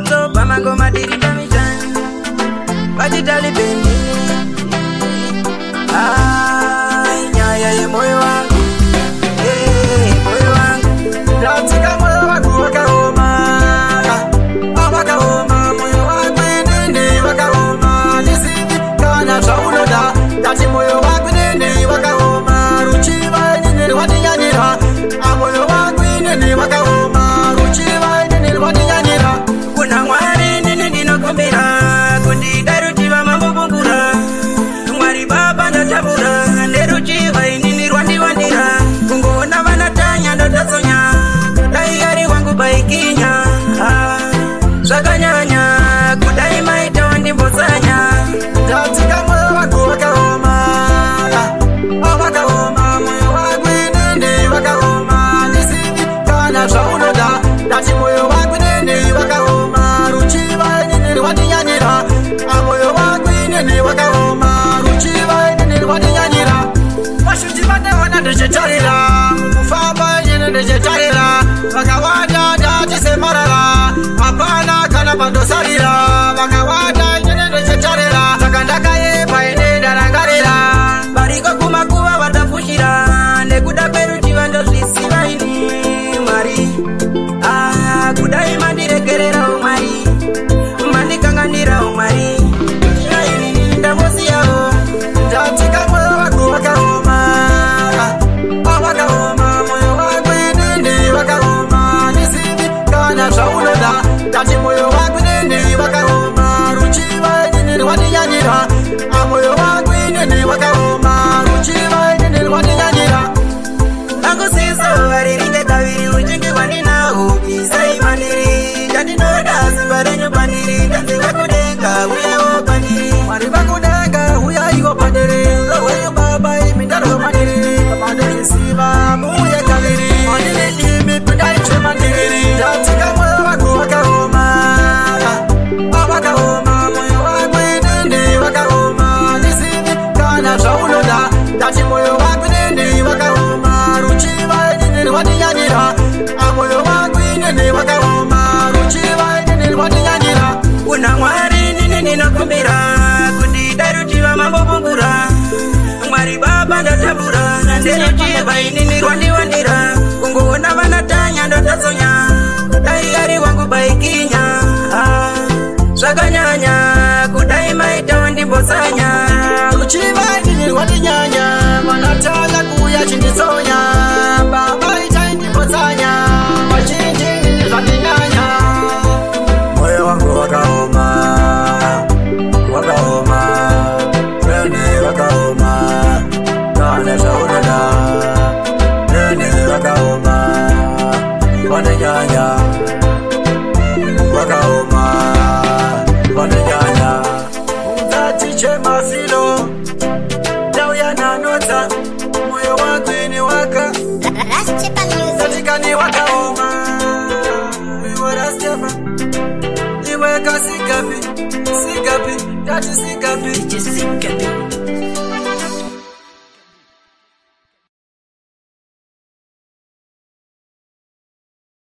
toto pamango madiri damijan Bajitali bendi nyaya ye moyo wangu moyo wangu Datika moyo wangu wakaoma Wakaoma moyo wangu nini wakaoma Nisiki kana chauloda Dati moyo wangu nini wakaoma Ruchiva nini wadinyanyira Moyo wangu nini wakaoma Ruchiva nini wadinyanyira Kuna mwari nini dinokumbira Kundida ruchiva mambo bungura Mwari baba ndatabura Neruchiva nini rwandi wandira Kungona vanatanya ndotasonya Dayari wangu baikinya Zakanyanya Kudai maita wandi mbosanya Datika moyo wangu wakaoma Wakaoma moyo wangu nini wakaoma Nisiki kana chauloda Dati moyo wangu nini wakaoma Ruchiva nini wadinyanyira Moyo wangu nini wakaoma Ruchiva nini wadinyanyira Washuti bande wana ndechecharira Mufamba nini ndechecharira Wakawada dati semarara Apana kana bandosarira Wakawada nini ndechecharira Takandaka ye paene darangarira Bariko kumakuwa watafushira Nekuda peruchiva ndozisiva ini Mari Kudai mandirekerera umari Mandikanganira umari Shaini ndamosi yao Datika moyo wangu wakaoma Wakaoma moyo wangu nini wakaoma Nisiki kana chauloda Dati moyo wangu nini wakaoma Ruchiva nini wadinyanyira Moyo wangu nini wakaoma Ruchiva nini wadinyanyira Nangu siso waririnde tawiri ujingi wandinao Isai mandiri Jandinoda zibarenyo pandiri Danzi wakudenga uya pandiri Mwari wakudenga uya igo pandiri Laweyo baba imindaro mandiri Papandiri siva muya kaviri Mandiri nimi pindai che mandiri Datika moyo wangu wakaoma Wakaoma moyo wangu nini wakaoma Nisiki kana chauloda Dati moyo wangu nini wakaoma Ruchiva nini wadinyanyira Moyo wangu nini wakaoma Ruchiva nini wadinyanyira Kuna mwari nini ninokumbira Kundida ruchiva mambo bungura Mwari baba ndatabura Neruchiva nini rwandi wandira Kungona vanatanya ndotasonya Dayari wangu baikinya Zakanyanya Kudai maita wandi mbosanya Ruchiva nini wadinyanya Vanatanya kuya chindisonya Baba ita indi mbosanya Machinji nini vadinyanya Moyo wangu wakaoma Wakaoma Nene wakaoma Kane shaunada Nene wakaoma Wadinyanya Wakaoma Wadinyanya Unzatiche mafilo Dawya na nota Moyo wangu ni waka Datika ni wakaoma Iwe Rastepa Iwe kasikapi Sikapi Dati sikapi